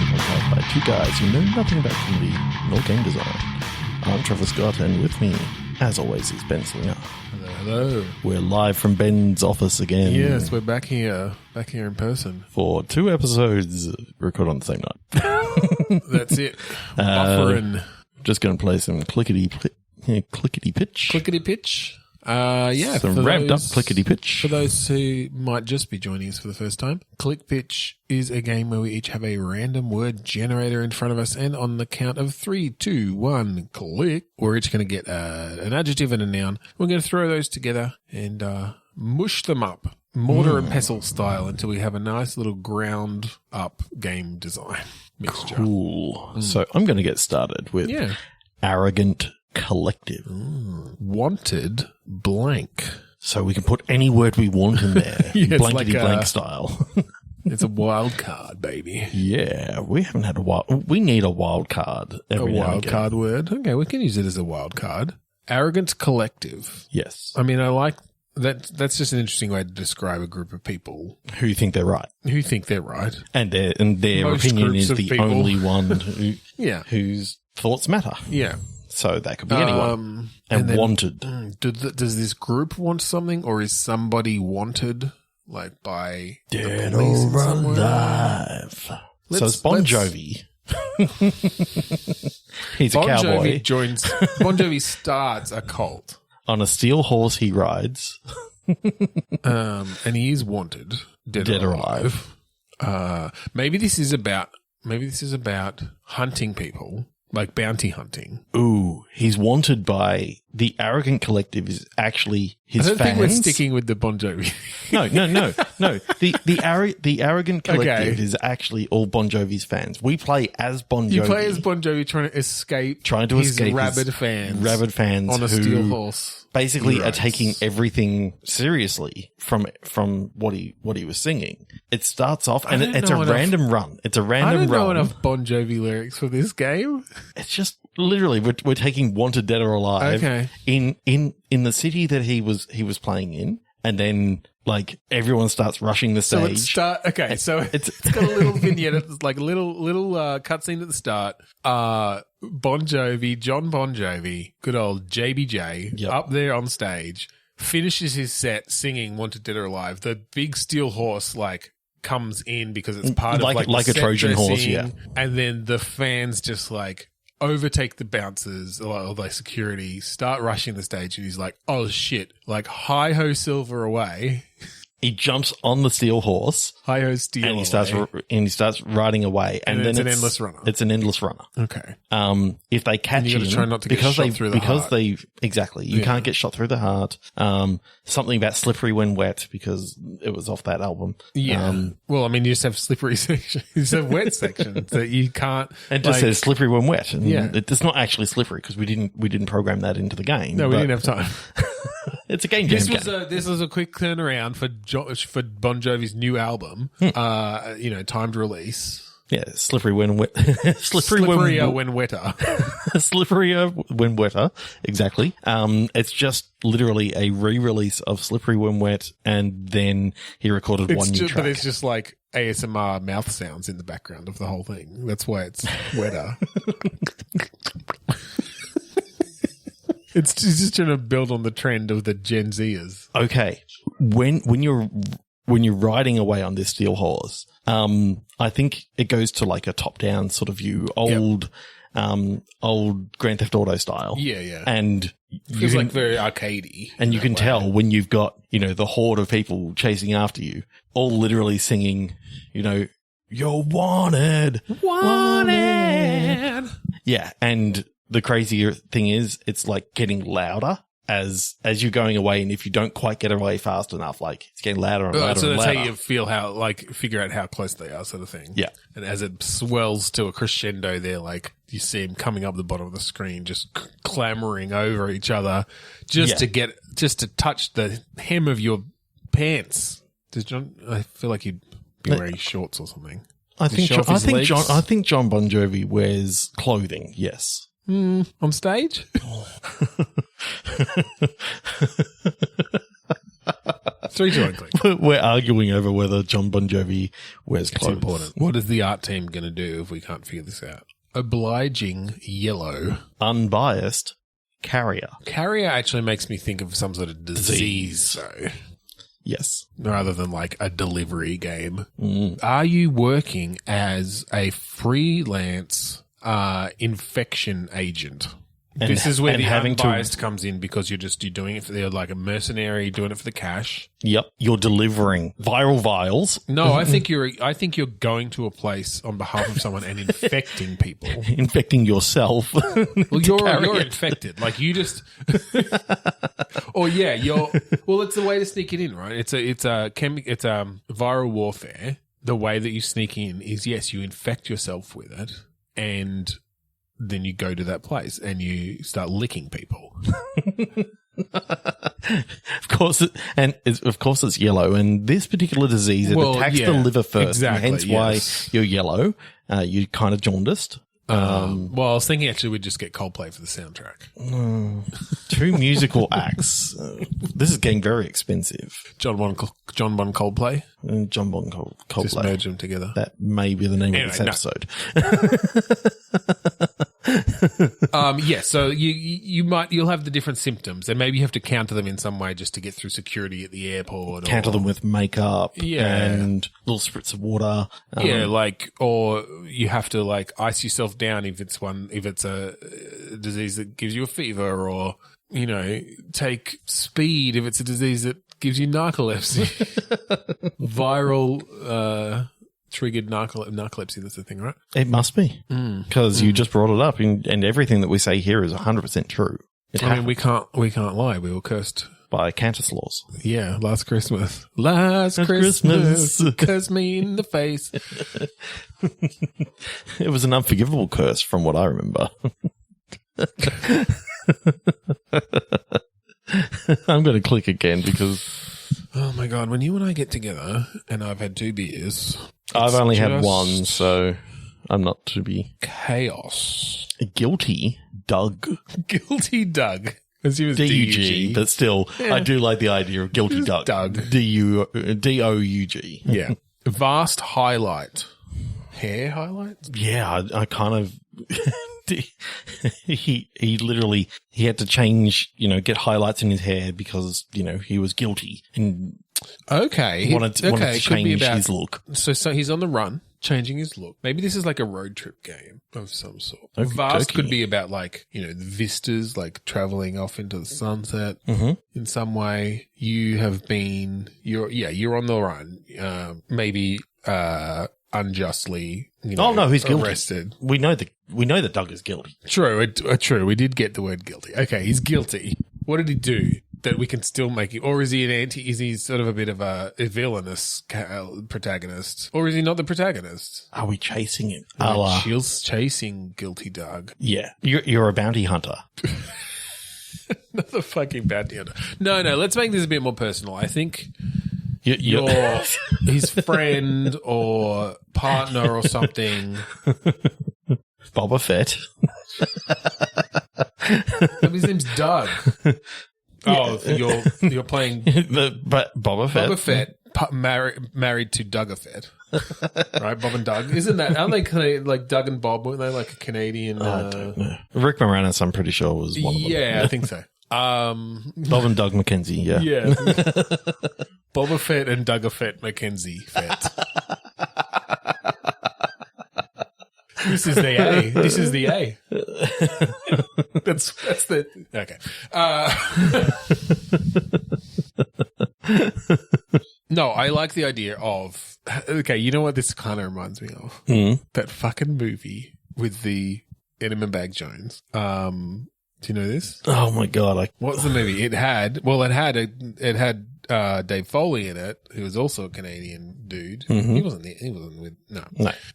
podcast by two guys who know nothing about comedy nor game design. I'm Trevor Scott, and with me, as always, is Ben Slinger. Hello. We're live from Ben's office again. Yes, we're back here in person. For 2 episodes recorded on the same night. That's it. Buffering. Just going to play some clickety pitch. Clickety pitch. Yeah. Some ramped up clickety pitch. For those who might just be joining us for the first time, Click Pitch is a game where we each have a random word generator in front of us, and on the count of 3, 2, 1, click, we're each going to get an adjective and a noun. We're going to throw those together and mush them up, mortar and pestle style, until we have a nice little ground up game design mixture. Cool. So I'm going to get started with arrogant collective. Wanted blank. So we can put any word we want in there. Blankety blank style. It's a wild card, baby. Yeah, we haven't had we need a wild card every now and again. A wild card word. Okay, we can use it as a wild card. Arrogant collective. Yes. I mean, I like that. That's just an interesting way to describe a group of people who think they're right. And their Most opinion is the people. only one whose thoughts matter. Yeah. So that could be anyone. And then, wanted. Does this group want something, or is somebody wanted, like by Dead the police or somewhere? alive? So it's Bon Jovi. He's a cowboy. Bon Jovi starts a cult. On a steel horse he rides. And he is wanted, dead or alive. Maybe this is about hunting people. Like bounty hunting. Ooh, he's wanted by the arrogant collective is actually his fans. I don't think we're sticking with the Bon Jovi. No. The arrogant collective is actually all Bon Jovi's fans. We play as Bon Jovi. You play as Bon Jovi trying to escape his rabid fans on a steel horse. Basically are taking everything seriously from what he was singing. It starts off and it's a random run. It's a random run. I don't know enough Bon Jovi lyrics for this game. It's just literally we're taking Wanted Dead or Alive in the city that he was playing in, and then like everyone starts rushing the stage. So it's got a little vignette. It's like a little cutscene at the start. Bon Jovi, Jon Bon Jovi, good old JBJ, up there on stage, finishes his set singing Wanted Dead or Alive. The big steel horse comes in because it's part of like a Trojan horse, and then the fans just overtake the bouncers or the security, start rushing the stage, and he's like, oh shit, hi-ho silver away. He jumps on the steel horse. Hi-ho steel and he starts riding away. And then it's an endless runner. It's an endless runner. Okay. If they catch him, try not to get shot through the heart. You can't get shot through the heart. Something about slippery when wet because it was off that album. Yeah. Well, I mean, you just have slippery section. You just have wet sections that you can't. It just says slippery when wet. And it's not actually slippery because we didn't program that into the game. No, we didn't have time. It's a game jam. This was a quick turnaround for Bon Jovi's new album. Timed release. Yeah, slippery when wet. Slipperier when wetter. Slipperier when wetter. Exactly. It's just literally a re-release of Slippery When Wet, and then he recorded one new track. But it's just like ASMR mouth sounds in the background of the whole thing. That's why it's wetter. It's just trying to build on the trend of the Gen Zers. Okay, when you're riding away on this steel horse, I think it goes to like a top-down sort of view, old Grand Theft Auto style. Yeah. And feels very arcadey. And you can tell when you've got the horde of people chasing after you, all literally singing, "You're wanted, wanted." Yeah, and the crazier thing is, it's like getting louder as you're going away, and if you don't quite get away fast enough, it's getting louder and louder. So that's how you figure out how close they are, sort of thing. Yeah. And as it swells to a crescendo, there, you see them coming up the bottom of the screen, just clamoring over each other, just to touch the hem of your pants. I feel like he'd be wearing shorts or something. I think Jon Bon Jovi wears clothing. Yes. On stage? 3-2 unclean. We're arguing over whether Jon Bon Jovi wears clothes. It's important. What is the art team going to do if we can't figure this out? Obliging yellow. Unbiased carrier. Carrier actually makes me think of some sort of disease, though. Yes. Rather than like a delivery game. Mm. Are you working as a freelance infection agent? This is where the unbiased comes in because you're doing it you're like a mercenary, doing it for the cash. Yep. You're delivering viral vials. No, I think you're going to a place on behalf of someone and infecting people. Infecting yourself. Well, you're infected. Like you just well, it's a way to sneak it in, right? It's viral warfare. The way that you sneak in is yes, you infect yourself with it and then you go to that place and you start licking people. Of course, it's yellow. And this particular disease, it attacks the liver first. Exactly, hence why you're yellow. You're kind of jaundiced. Well, I was thinking actually we'd just get Coldplay for the soundtrack. 2 musical acts. This is getting very expensive. Jon Bon Coldplay. Jon Bon Coldplay. Just merge them together. That may be the name of this episode. So you'll have the different symptoms and maybe you have to counter them in some way just to get through security at the airport. Counter them with makeup and little spritz of water. Or you have to like ice yourself down if it's a disease that gives you a fever, or take speed if it's a disease that gives you narcolepsy. Viral triggered narcolepsy, that's the thing, right? It must be because you just brought it up, and everything that we say here is 100% true. We can't lie. We were cursed by Cantus laws. Yeah, last Christmas. Last Christmas, cursed me in the face. It was an unforgivable curse from what I remember. I'm going to click again because... Oh my God, when you and I get together and I've had 2 beers... I've only had 1, so I'm not to be... Chaos. Guilty Doug. Guilty Doug. Assume it's D-U-G, but still, I do like the idea of Guilty Doug. D-O-U-G. Yeah. Vast highlight. Hair highlights? Yeah, I kind of... he literally, he had to change, get highlights in his hair because, he was guilty and wanted to change his look. So he's on the run, changing his look. Maybe this is like a road trip game of some sort. Vast could be about like, the vistas, like traveling off into the sunset in some way. You're on the run. Maybe, unjustly, he's guilty. Arrested. We know that Doug is guilty. True. We did get the word guilty. Okay, he's guilty. What did he do that we can still make him? Or is he is he sort of a bit of a villainous protagonist? Or is he not the protagonist? Are we chasing him? She's chasing guilty Doug. Yeah. You're a bounty hunter. Another fucking bounty hunter. No, let's make this a bit more personal. I think... You're his friend or partner or something. Boba Fett. His name's Doug. Oh, you're playing Boba Fett. Boba Fett married to Doug Fett. Right, Bob and Doug. Aren't they like Doug and Bob? Weren't they like a Canadian? I don't know. Rick Moranis, I'm pretty sure, was one of them. Yeah, I think so. Bob and Doug McKenzie, yeah. Yeah. Boba Fett and Doug Fett McKenzie Fett. This is the A. That's the okay. No, I like the idea of you know what this kind of reminds me of? That fucking movie with the Enema Bag Jones. Do you know this? Oh my God! What's the movie? It had Dave Foley in it, who was also a Canadian dude. He wasn't with no.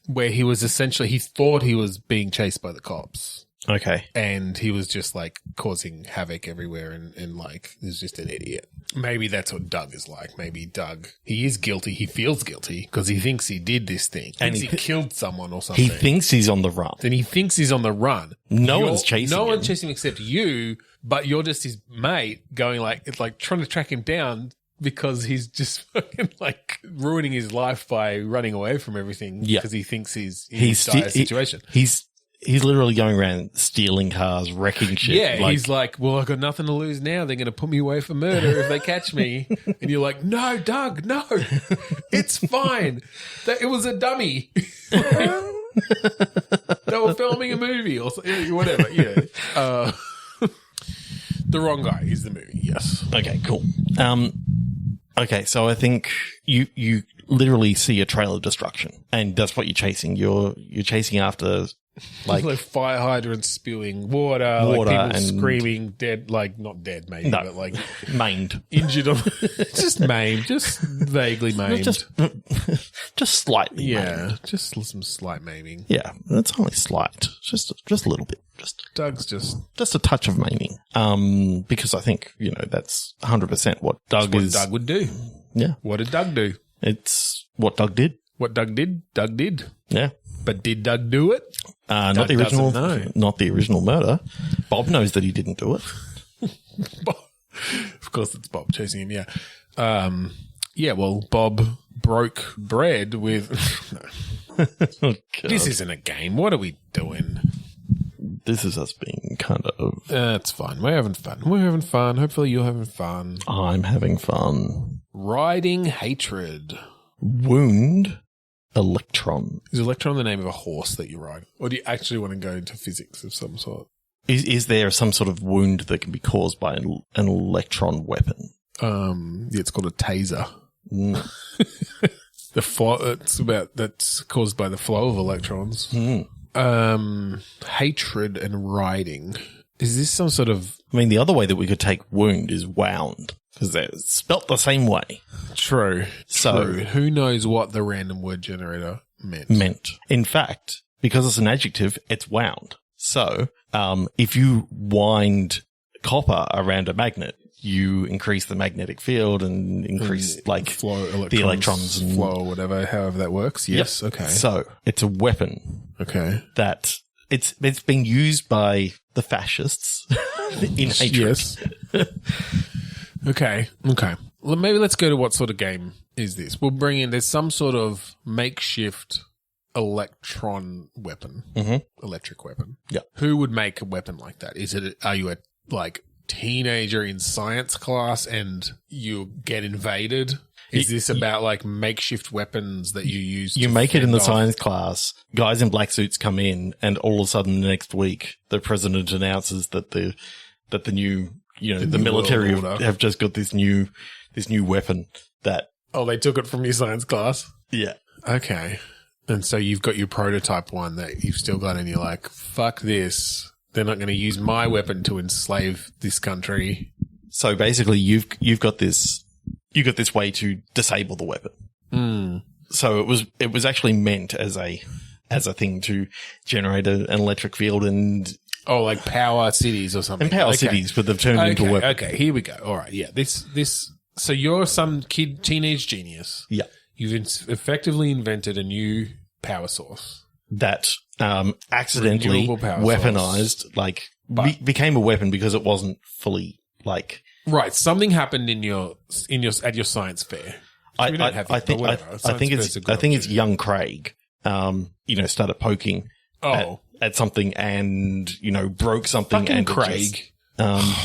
Where he was essentially, he thought he was being chased by the cops. Okay. And he was just like causing havoc everywhere and like, he's just an idiot. Maybe that's what Doug is like. Maybe Doug, he is guilty. He feels guilty because he thinks he did this thing. And he killed someone or something. He thinks he's on the run. Then he thinks he's on the run. No one's chasing him. Except you, but you're just his mate going like, it's like trying to track him down because he's just fucking like ruining his life by running away from everything because he thinks he's in a dire situation. He's literally going around stealing cars, wrecking shit. Yeah, he's like, well, I've got nothing to lose now. They're going to put me away for murder if they catch me. And you're like, no, Doug, no. It's fine. It was a dummy. They were filming a movie or whatever. Yeah. The Wrong Guy is the movie, yes. Okay, cool. Okay, so I think you literally see a trail of destruction, and that's what you're chasing. You're chasing after like fire hydrants spewing water, like people and screaming, dead, like not dead maybe, but like maimed, injured, just maimed, just vaguely maimed, just slightly, yeah, just some slight maiming. Yeah, that's only slight, just a little bit. Doug's just a touch of maiming, because I think that's 100% what Doug would do. Yeah, what did Doug do? It's what Doug did. What Doug did, Doug did. Yeah. But did Doug do it? Not the original murder. Bob knows that he didn't do it. Of course it's Bob chasing him, yeah. Well, Bob broke bread with... Oh, this isn't a game. What are we doing? This is us being kind of... It's fun. We're having fun. Hopefully you're having fun. I'm having fun. Riding hatred. Wound electron. Is electron the name of a horse that you ride? Or do you actually want to go into physics of some sort? Is there some sort of wound that can be caused by an electron weapon? It's called a taser. Mm. That's caused by the flow of electrons. Mm. Hatred and riding. Is this some sort of... I mean, the other way that we could take wound is wound, because they're spelt the same way. True. So who knows what the random word generator meant? In fact, because it's an adjective, it's wound. So if you wind copper around a magnet, you increase the magnetic field and increase flow the electrons and flow or whatever, however that works. Yes. Yep. Okay. So it's a weapon. Okay. That it's been used by the fascists in hatred. Yes. Okay. Well, maybe let's go to what sort of game is this. We'll bring in, there's some sort of makeshift electron weapon, electric weapon. Yeah. Who would make a weapon like that? Are you a teenager in science class and you get invaded? Is this about makeshift weapons that you use? You make it in the science class. Guys in black suits come in, and all of a sudden, the next week, the president announces that the new, the military have just got this new weapon that. Oh, they took it from your science class? Yeah. Okay. And so you've got your prototype one that you've still got, and you're like, fuck this. They're not going to use my weapon to enslave this country. So basically, you've got this way to disable the weapon. Mm. So it was actually meant as a thing to generate an electric field and like power cities or something. And power cities, but they've turned into a weapon. Okay, here we go. All right, yeah. This. So you're some teenage genius. Yeah. You've effectively invented a new power source that accidentally weaponized, became a weapon because it wasn't fully right. Something happened at your science fair. I think it's young Craig. Started poking at something and broke something. Fucking and Craig. And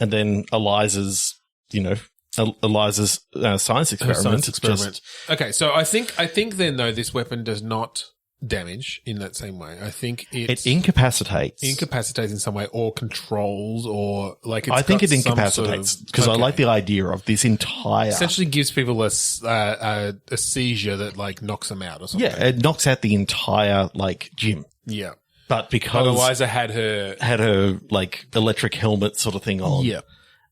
then Eliza's science experiment. Okay, so I think then though this weapon does not damage in that same way. I think it incapacitates in some way, or controls, or I think it incapacitates because I like the idea of this entire essentially gives people a seizure that knocks them out or something. Yeah, it knocks out the entire gym. Yeah, but because Eliza had her electric helmet sort of thing on. Yeah,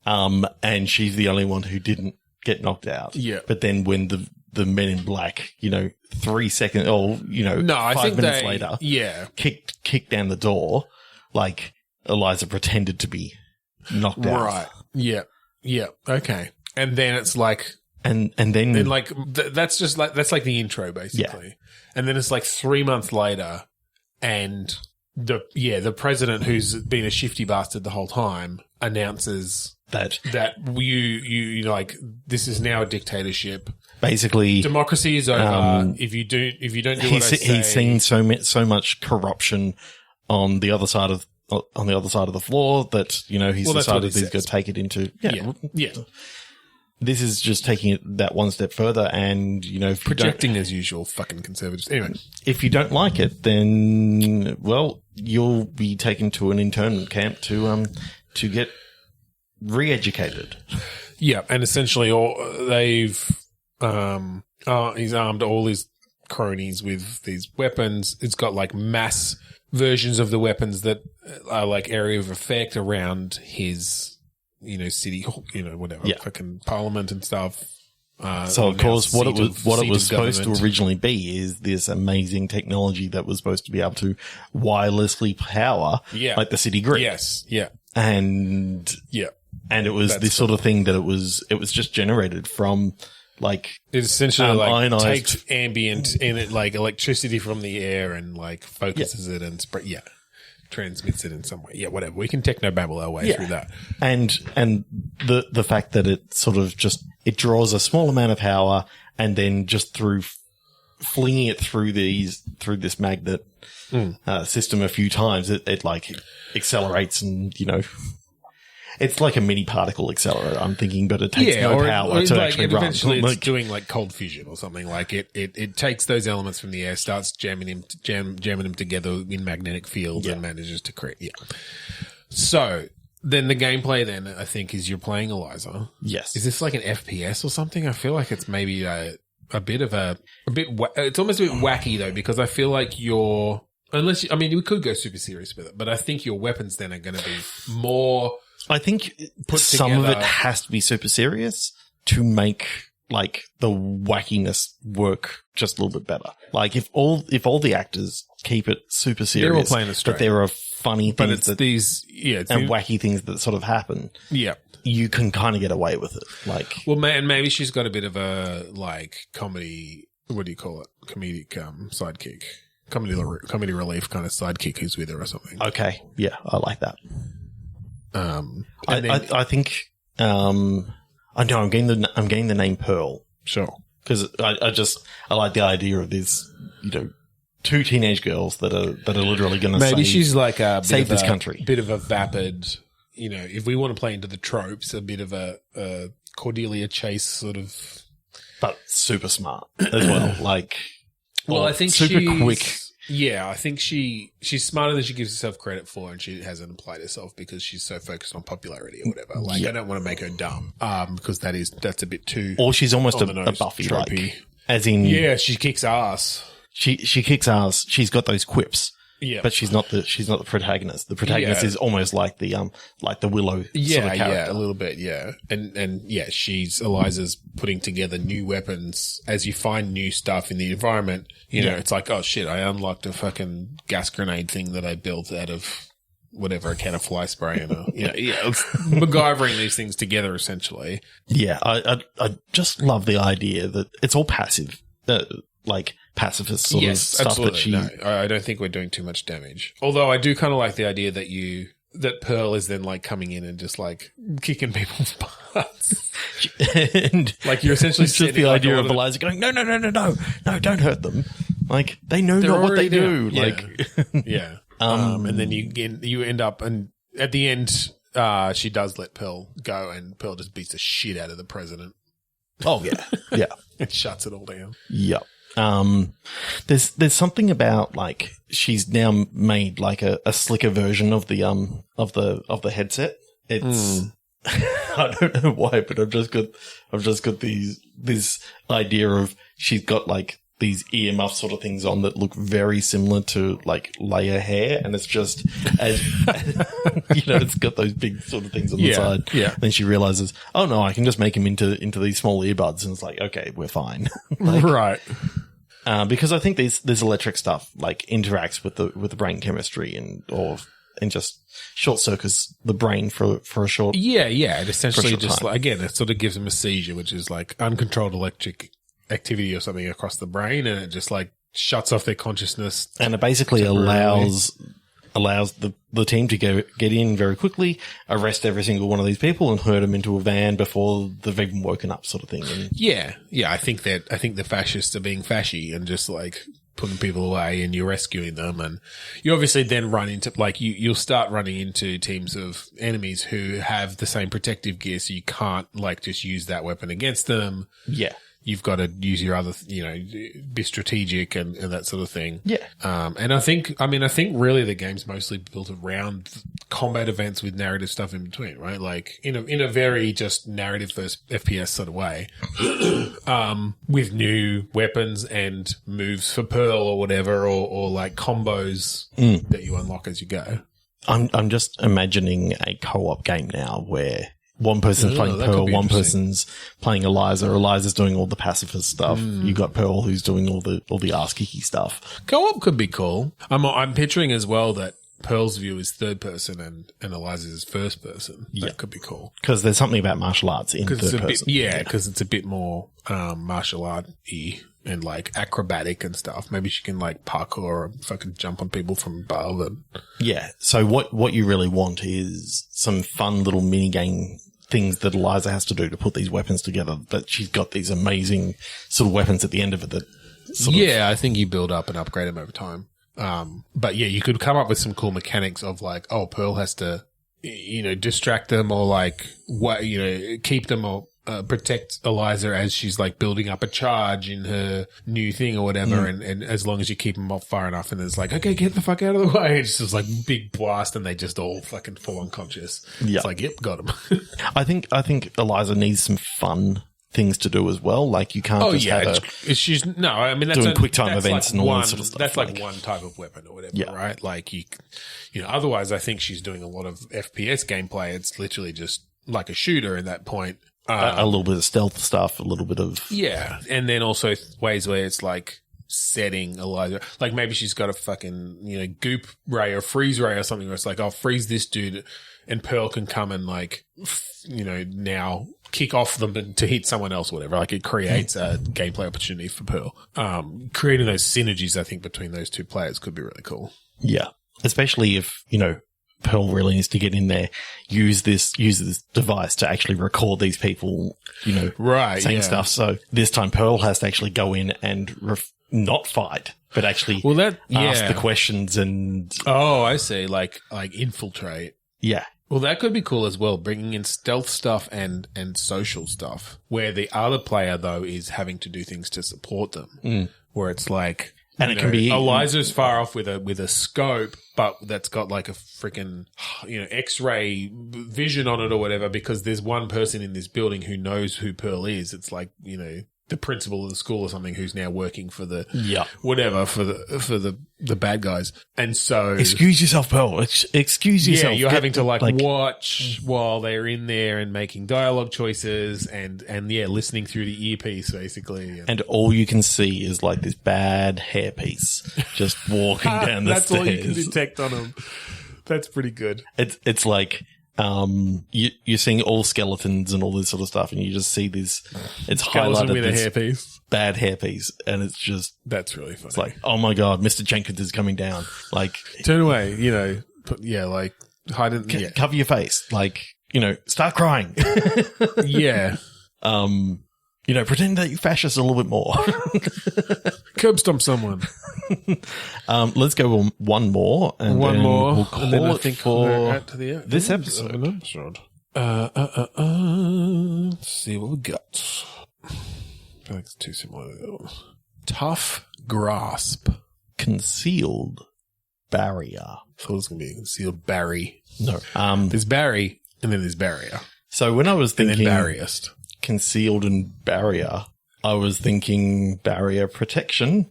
and she's the only one who didn't get knocked out. Yeah, but then when the men in black, 3 seconds, or 5 minutes later, kicked down the door, Eliza pretended to be knocked out. Right. Yeah. Yeah. Okay. And then it's and then that's the intro basically. Yeah. And then it's 3 months later, and the president, who's been a shifty bastard the whole time, announces that you like, this is now a dictatorship. Basically, democracy is over. If you don't do what I say, he's seen so much corruption on the other side of the floor that he's decided he's going to take it into. Yeah. This is just taking it that one step further, and projecting as usual, fucking conservatives. Anyway, if you don't like it, then you'll be taken to an internment camp to get re-educated. Yeah, and essentially, he's armed all his cronies with these weapons. It's got like mass versions of the weapons that are like area of effect around his, city, whatever, fucking parliament and stuff. So of course, what it was supposed to originally be is this amazing technology that was supposed to be able to wirelessly power, like the city grid. Yes, yeah, and it was this sort of thing that it was just generated from. Like it essentially ionized. Takes ambient and it like electricity from the air and like focuses it and transmits it in some way. Yeah, whatever. We can technobabble our way through that. And the fact that it sort of it draws a small amount of power, and then just through flinging it through this magnet system a few times, it like accelerates and it's like a mini particle accelerator, I'm thinking, but it takes no power to actually run. Eventually it's doing like cold fission or something. Like it takes those elements from the air, starts jamming them together in magnetic fields and manages to create. Yeah. So then the gameplay I think is you're playing Eliza. Yes. Is this like an FPS or something? I feel like it's maybe it's almost a bit wacky though, because I feel like we could go super serious with it, but I think your weapons then are going to be more. I think some of it has to be super serious to make like the wackiness work just a little bit better. Like if all the actors keep it super serious, they're all playing it straight. But there are funny things and wacky things that sort of happen. Yeah, you can kind of get away with it. Like, well, man, maybe she's got a bit of a like comedy. What do you call it? Comedic sidekick, comedy relief kind of sidekick who's with her or something. Okay, yeah, I like that. I think I know I'm getting the name Pearl. Sure. Because I like the idea of this, two teenage girls that are literally going to maybe she's like save this country. Bit of a vapid, if we want to play into the tropes, a bit of a Cordelia Chase sort of, but super smart as well. Like, I think super quick. Yeah, I think she's smarter than she gives herself credit for, and she hasn't applied herself because she's so focused on popularity or whatever. Like, I don't want to make her dumb, because that's a bit too. Or she's almost a Buffy, tropey. As in, she kicks ass. She kicks ass. She's got those quips. Yeah, but she's not the protagonist. The protagonist is almost like the Willow sort of character. Yeah, a little bit, yeah. And she's Eliza's putting together new weapons as you find new stuff in the environment. It's like, oh shit, I unlocked a fucking gas grenade thing that I built out of whatever, a can of fly spray and it's MacGyvering these things together essentially. Yeah, I just love the idea that it's all passive. Like pacifist sort of stuff. Absolutely. No, I don't think we're doing too much damage. Although I do kind of like the idea that Pearl is then like coming in and just like kicking people's butts. And like you're essentially just the idea of Eliza going, no, don't hurt them. Like they know not what they do. Yeah. Like, yeah. And then you end up, and at the end, she does let Pearl go, and Pearl just beats the shit out of the president. Oh yeah, yeah. It shuts it all down. Yep. There's something about like she's now made like a slicker version of the headset. It's I don't know why, but I've just got this idea of she's got like these earmuff sort of things on that look very similar to like Leia hair, and it's just as it's got those big sort of things on the side. Yeah. Then she realizes, oh no, I can just make them into these small earbuds, and it's like, okay, we're fine. Like, right. Because I think this electric stuff like interacts with the brain chemistry and just short circuits the brain for a short. Yeah. It essentially just like, again, it sort of gives them a seizure, which is like uncontrolled electric activity or something across the brain, and it just like shuts off their consciousness. And it basically allows allows the team to get in very quickly, arrest every single one of these people and herd them into a van before they've even woken up, sort of thing. And yeah. I think the fascists are being fashy and just like putting people away, and you're rescuing them, and you obviously then run into like you'll start running into teams of enemies who have the same protective gear, so you can't like just use that weapon against them. Yeah. You've got to use your other, be strategic and that sort of thing. Yeah. And I think really the game's mostly built around combat events with narrative stuff in between, right? Like in a very just narrative first FPS sort of way, with new weapons and moves for Pearl or whatever, or like combos that you unlock as you go. I'm just imagining a co-op game now where one person's playing Pearl, one person's playing Eliza. Eliza's doing all the pacifist stuff. You got Pearl, who's doing all the ass-kicky stuff. Co-op could be cool. I'm picturing as well that Pearl's view is third person and Eliza's is first person. Yeah. That could be cool. Because there's something about martial arts in third person. Because it's a bit more martial art-y and like acrobatic and stuff. Maybe she can like parkour or fucking jump on people from above. And yeah. So what you really want is some fun little mini game things that Eliza has to do to put these weapons together, that she's got these amazing sort of weapons at the end of it that I think you build up and upgrade them over time. But yeah, you could come up with some cool mechanics of like, oh, Pearl has to, distract them or like, keep them or protect Eliza as she's like building up a charge in her new thing or whatever. And as long as you keep them off far enough, and it's like, okay, get the fuck out of the way. It's just like big blast and they just all fucking fall unconscious. Yeah. It's like, yep, got him. I think Eliza needs some fun things to do as well. Like you can't have her she's doing quick time events and all that sort of stuff. That's like one type of weapon or whatever, right? Like otherwise I think she's doing a lot of FPS gameplay. It's literally just like a shooter at that point. A little bit of stealth stuff, a little bit of... Yeah, and then also ways where it's like setting Eliza. Like maybe she's got a fucking, goop ray or freeze ray or something where it's like, I'll freeze this dude and Pearl can come and like, now kick off them to hit someone else or whatever. Like it creates a gameplay opportunity for Pearl. Creating those synergies, I think, between those two players could be really cool. Yeah, especially if, Pearl really needs to get in there, use this device to actually record these people, saying stuff. So this time Pearl has to actually go in and not fight, but actually ask the questions and... Oh, I see. Like infiltrate. Yeah. Well, that could be cool as well, bringing in stealth stuff and social stuff, where the other player, though, is having to do things to support them, where it's like... And it can be Eliza's far off with a scope, but that's got like a freaking X-ray vision on it or whatever, because there's one person in this building who knows who Pearl is. It's like the principal of the school or something who's now working for the whatever for the bad guys. And so excuse yourself, Pearl. Excuse yourself. Yeah, you're having to like watch while they're in there and making dialogue choices and listening through the earpiece basically. And all you can see is like this bad hairpiece just walking down the stairs. That's all you can detect on them. That's pretty good. It's like you're seeing all skeletons and all this sort of stuff, and you just see this. It's skeleton highlighted with a hairpiece, bad hairpiece, and it's just that's really funny. It's like, oh my god, Mr. Jenkins is coming down. Like, turn away, like hide it, cover your face, like start crying. Yeah. Pretend that you're fascist a little bit more. Curb stomp someone. Let's go on one more. And one more. We'll call and then it I think for to this episode. Let's see what we got. I feel like it's too similar to the other ones. Tough grasp. Concealed barrier. I thought it was going to be concealed Barry. No. There's Barry and then there's barrier. So when I was thinking... And then barriest. Concealed and barrier, I was thinking barrier protection.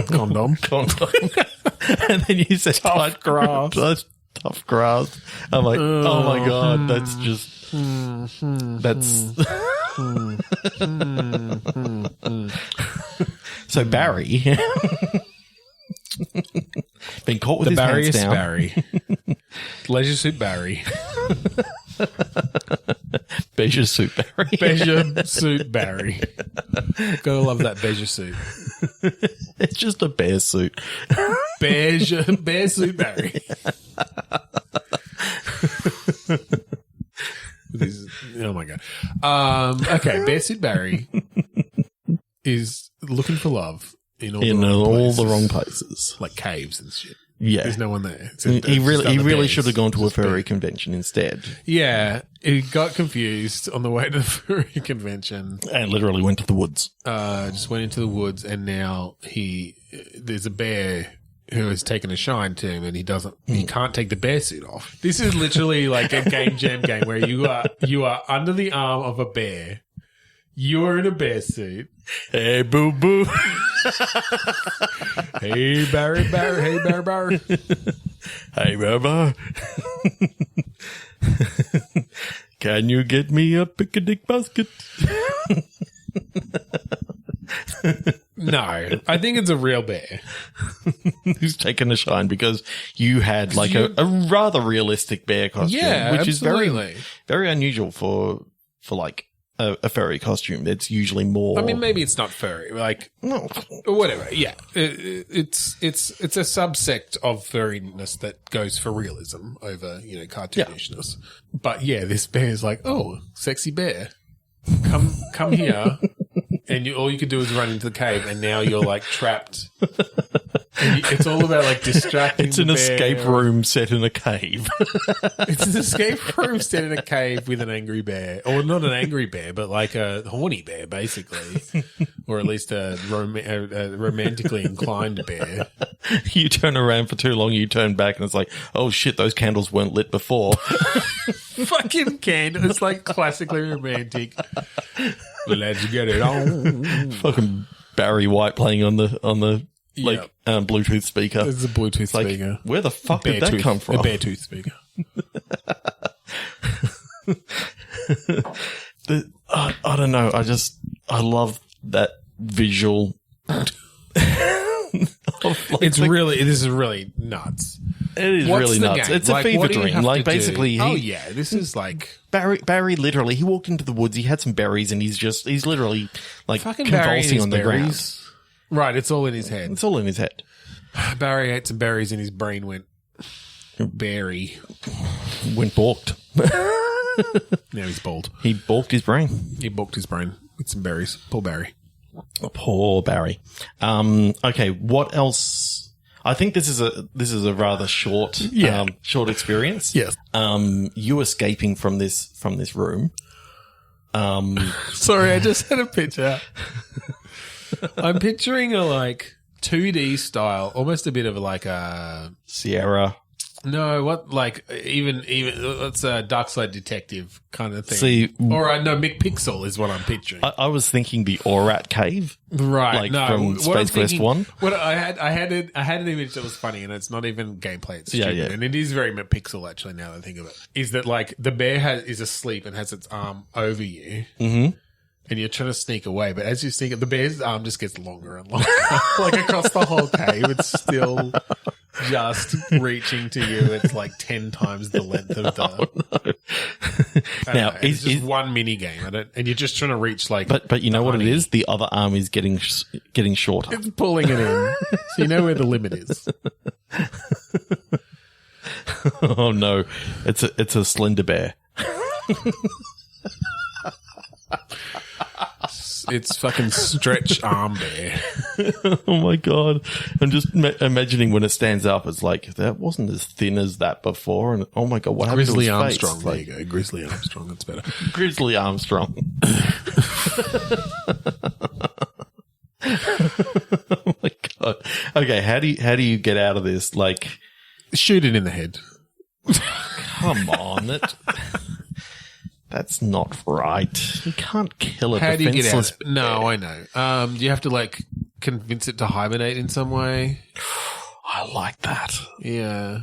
Condom. And then you said tough grass. Tough grass. I'm like, oh my god, that's just... That's... So Barry... been caught with his pants down. Barry. Leisure Suit Barry. Beige suit Barry. Beige suit Barry. Gotta love that beige suit. It's just a bear suit. bear suit Barry. Oh my god. Okay, bear suit Barry is looking for love in all the wrong places, like caves and shit. Yeah, there's no one there. He really should have gone to a furry convention instead. Yeah, he got confused on the way to the furry convention and literally went to the woods. Just went into the woods, and now there's a bear who has taken a shine to him, and he can't take the bear suit off. This is literally like a game jam game where you are under the arm of a bear. You are in a bear suit. Hey, boo boo. Hey, Barry. Hey, Barry. Hey, Barry. Can you get me a picnic basket? No, I think it's a real bear. Who's taken a shine because you had like a rather realistic bear costume, which absolutely. is very unusual for like a furry costume. It's usually more. I mean, maybe it's not furry, like no, whatever. Yeah, it's a subsect of furriness that goes for realism over cartoonishness. Yeah. But yeah, this bear is like, oh, sexy bear, come here. And all you could do is run into the cave, and now you're like trapped. And it's all about like distracting. It's an escape room set in a cave. It's an escape room set in a cave with an angry bear, or not an angry bear, but like a horny bear, basically, or at least a romantically inclined bear. You turn around for too long, you turn back, and it's like, oh shit, those candles weren't lit before. Fucking candle! It's like classically romantic. Let's get it on. Fucking Barry White playing on the Bluetooth speaker. It's a Bluetooth speaker. Where the fuck did that come from? A bear tooth speaker. I don't know. I love that visual. This is really nuts. It is really nuts. It's a fever dream. Like basically, this is like Barry. Literally, he walked into the woods. He had some berries, and he's literally like fucking convulsing on the ground. Right, it's all in his head. It's all in his head. Barry ate some berries, and his brain went berry. Went balked. Now he's bald. He balked his brain. He balked his brain with some berries. Poor Barry. Poor Barry. Okay, what else? I think this is a rather short experience. Yes. You escaping from this room. Sorry, I just had a picture. I'm picturing a like 2D style, almost a bit of like a Sierra. No, what like even it's a Dark Side Detective kind of thing. See, or no, McPixel is what I'm picturing. I was thinking the Aurat Cave, right? Like from Space Quest 1. What I had an image that was funny, and it's not even gameplay. It's stupid, and it is very McPixel actually. Now that I think of it, is that like the bear is asleep and has its arm over you. Mm-hmm. And you're trying to sneak away, but as you sneak, the bear's arm just gets longer and longer, like across the whole cave. It's still just reaching to you. It's like 10 times the length of the. No. Now it's just one mini game, and you're just trying to reach like. But you know what it is? The other arm is getting shorter. It's pulling it in, so you know where the limit is. Oh no, it's a slender bear. It's fucking stretch arm bear. Oh my god! I'm just imagining when it stands up. It's like that wasn't as thin as that before, and oh my god, what happened to his Armstrong? face? There you go, Grizzly Armstrong. That's better. Grizzly Armstrong. Oh my god. Okay, how do you get out of this? Like, shoot it in the head. Come on, that's not right. You can't kill a How do you get out? bear. No, I know. Do you have to like convince it to hibernate in some way? I like that. Yeah.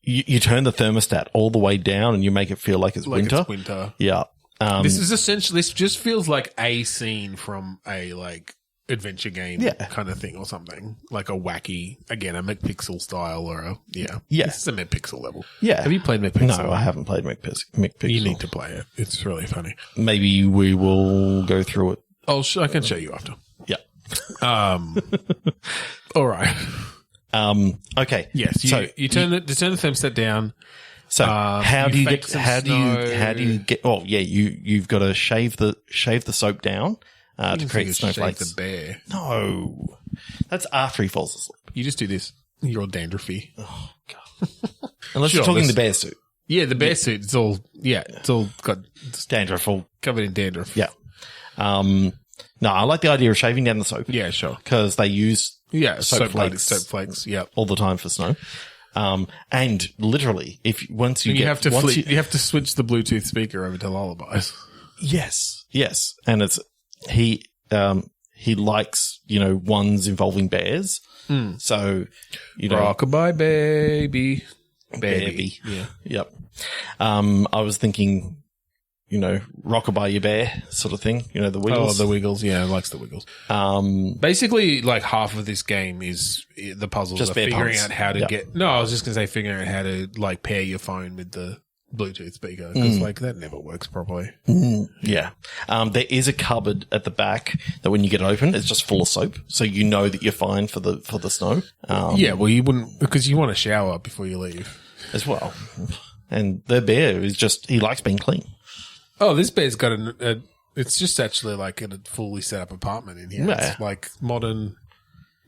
You turn the thermostat all the way down and you make it feel like it's winter. It's winter. Yeah. This just feels like a scene from a like adventure game kind of thing or something. Like a wacky, again, a McPixel style or a, yeah. This is a McPixel level. Yeah. Have you played McPixel? No, I haven't played McPixel. You need to play it. It's really funny. Maybe we will go through it. I can show you after. Yeah. All right. Okay. Yes. You turn the thermostat down. So how do you fake get? Oh yeah, you've got to shave the soap down to create snowflakes. The bear. No, that's after he falls asleep. You just do this. You're all dandruffy. Oh god. Unless you're talking the bear suit. Yeah, the bear suit. It's all got Dandruff all covered in dandruff. Yeah. No, I like the idea of shaving down the soap. Yeah, sure. Because they use soap flakes. Yeah, all the time for snow. And literally, once you have to switch the Bluetooth speaker over to lullabies. Yes, and it's he likes ones involving bears. So rockabye baby. Yeah. Yep. I was thinking, rockabye your bear sort of thing. The Wiggles. Oh, the Wiggles. Yeah, likes the Wiggles. Basically, like half of this game is the puzzles just are figuring out how to get. No, I was just gonna say figuring out how to like pair your phone with the Bluetooth speaker because like that never works properly. Yeah. There is a cupboard at the back that when you get it open, it's just full of soap, so you know that you're fine for the snow. Yeah. Well, you wouldn't because you want to shower before you leave as well. And the bear is he likes being clean. Oh, this bear's got it's just actually like in a fully set up apartment in here. Yeah. It's like modern.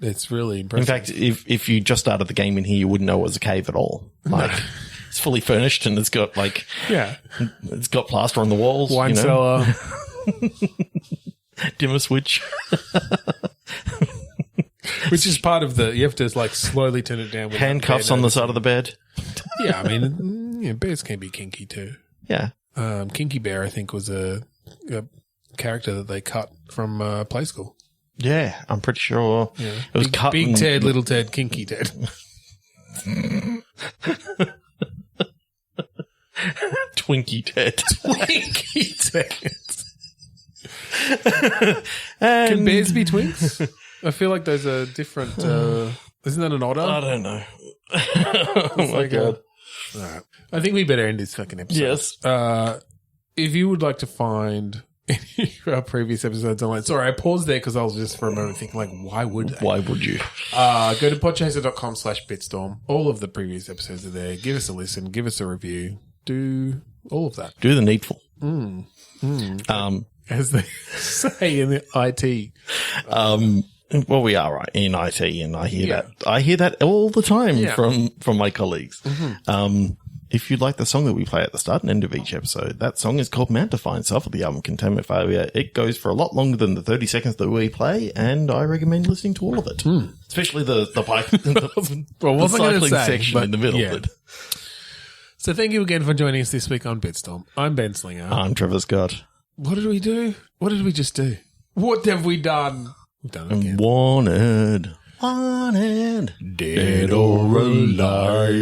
It's really impressive. In fact, if you just started the game in here, you wouldn't know it was a cave at all. Like it's fully furnished and it's got it's got plaster on the walls. Wine cellar. Dimmer switch. Which is part of you have to like slowly turn it down. Handcuffs on the side of the bed. Yeah, I mean, bears can be kinky too. Yeah. Kinky Bear, I think, was a character that they cut from Play School. Yeah, I'm pretty sure. Yeah. It was cut. Big Ted, Little Ted, Kinky Ted. Twinkie Ted. Twinkie Ted. Can bears be twinks? I feel like those are different. Isn't that an otter? I don't know. Oh my god. All right. I think we better end this fucking episode. Yes. If you would like to find any of our previous episodes online, sorry, I paused there because I was just for a moment thinking, like, why would they? Why would you? Go to podchaser.com/bitstorm. All of the previous episodes are there. Give us a listen. Give us a review. Do all of that. Do the needful. As they say in the IT. Well, we are right in IT, and I hear that. I hear that all the time from my colleagues. If you like the song that we play at the start and end of each episode, that song is called "Man to Find Self" of the album Containment Failure. It goes for a lot longer than the 30 seconds that we play, and I recommend listening to all of it, especially the bike, the cycling section in the middle. Yeah. So thank you again for joining us this week on Bitstorm. I'm Ben Slinger. I'm Trevor Scott. What did we do? What did we just do? What have we done? We've done it again. Wanted. Dead or alive.